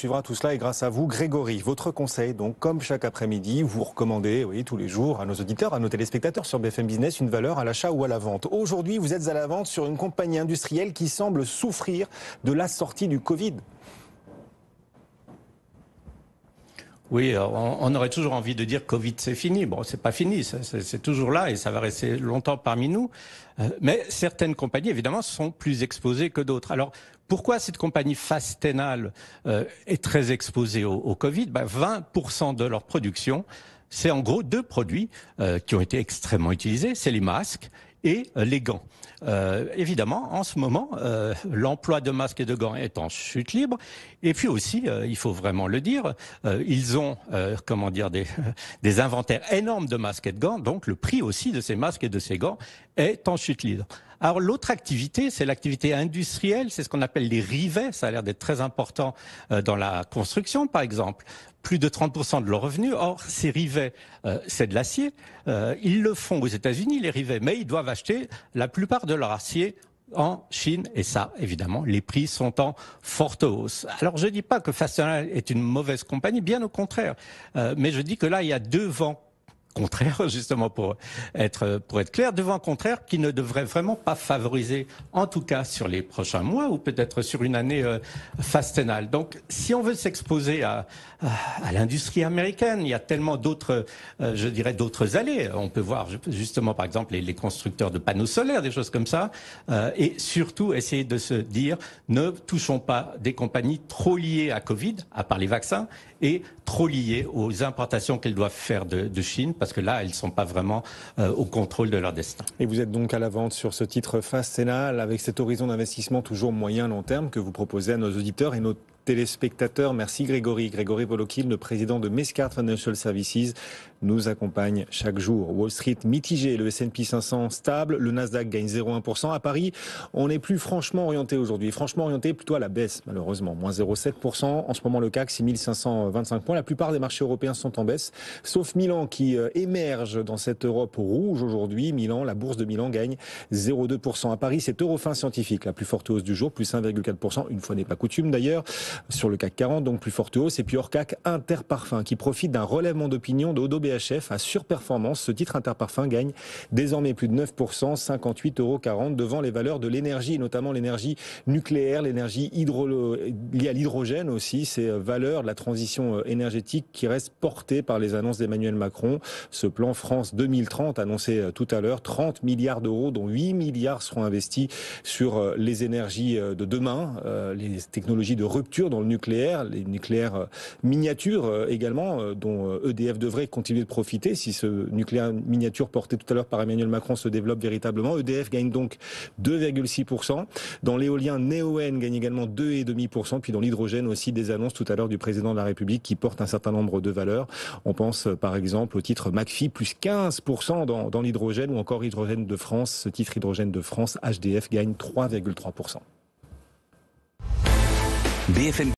Suivra tout cela et grâce à vous, Grégory, votre conseil, donc comme chaque après-midi, vous recommandez tous les jours à nos auditeurs, à nos téléspectateurs sur BFM Business une valeur à l'achat ou à la vente. Aujourd'hui, vous êtes à la vente sur une compagnie industrielle qui semble souffrir de la sortie du Covid. Oui, on aurait toujours envie de dire Covid c'est fini. Bon, c'est pas fini, c'est toujours là et ça va rester longtemps parmi nous. Mais certaines compagnies, évidemment, sont plus exposées que d'autres. Alors, pourquoi cette compagnie Fastenal est très exposée au Covid? 20% de leur production, c'est en gros deux produits qui ont été extrêmement utilisés, c'est les masques et les gants. Évidemment, en ce moment, l'emploi de masques et de gants est en chute libre. Et puis aussi, il faut vraiment le dire, ils ont, des inventaires énormes de masques et de gants. Donc, le prix aussi de ces masques et de ces gants est en chute libre. Alors l'autre activité, c'est l'activité industrielle, c'est ce qu'on appelle les rivets, ça a l'air d'être très important dans la construction par exemple. Plus de 30% de leurs revenus. Or, ces rivets, c'est de l'acier. Ils le font aux États-Unis, les rivets, mais ils doivent acheter la plupart de leur acier en Chine. Et ça, évidemment, les prix sont en forte hausse. Alors, je ne dis pas que Fastenal est une mauvaise compagnie, bien au contraire. Mais je dis que là, il y a deux vents contraire, justement pour être clair, devant un contraire qui ne devrait vraiment pas favoriser, en tout cas sur les prochains mois ou peut-être sur une année Fastenal. Donc, si on veut s'exposer à l'industrie américaine, il y a tellement d'autres, d'autres allées. On peut voir justement, par exemple, les constructeurs de panneaux solaires, des choses comme ça, et surtout essayer de se dire, ne touchons pas des compagnies trop liées à Covid, à part les vaccins, et trop liées aux importations qu'elles doivent faire de Chine, parce que là, elles ne sont pas vraiment au contrôle de leur destin. Et vous êtes donc à la vente sur ce titre Fastenal, avec cet horizon d'investissement toujours moyen-long terme que vous proposez à nos auditeurs et nos téléspectateurs. Merci Grégory. Grégory Volokil, le président de Mescart Financial Services, nous accompagne chaque jour. Wall Street mitigé, le S&P 500 stable, le Nasdaq gagne 0,1%. À Paris, on n'est plus franchement orienté aujourd'hui. Franchement orienté plutôt à la baisse, malheureusement. Moins 0,7%. En ce moment, le CAC, 6525 points. La plupart des marchés européens sont en baisse, sauf Milan qui émerge dans cette Europe rouge aujourd'hui. Milan, la bourse de Milan gagne 0,2%. À Paris, c'est Eurofins Scientifique, la plus forte hausse du jour, plus 1,4%. Une fois n'est pas coutume d'ailleurs. Sur le CAC 40, donc plus forte hausse. Et puis hors CAC, Interparfums, qui profite d'un relèvement d'opinion de Odo BHF à surperformance. Ce titre Interparfums gagne désormais plus de 9%, 58,40 € devant les valeurs de l'énergie, notamment l'énergie nucléaire, l'énergie liée à l'hydrogène aussi. Ces valeurs de la transition énergétique qui restent portées par les annonces d'Emmanuel Macron. Ce plan France 2030 annoncé tout à l'heure, 30 milliards d'euros, dont 8 milliards seront investis sur les énergies de demain, les technologies de rupture dans le nucléaire, les nucléaires miniatures également, dont EDF devrait continuer de profiter si ce nucléaire miniature porté tout à l'heure par Emmanuel Macron se développe véritablement. EDF gagne donc 2,6%. Dans l'éolien, Neoen gagne également 2,5%. Puis dans l'hydrogène aussi, des annonces tout à l'heure du président de la République qui portent un certain nombre de valeurs. On pense par exemple au titre McPhy, plus 15% dans l'hydrogène, ou encore Hydrogène de France. Ce titre Hydrogène de France, HDF, gagne 3,3%. BFM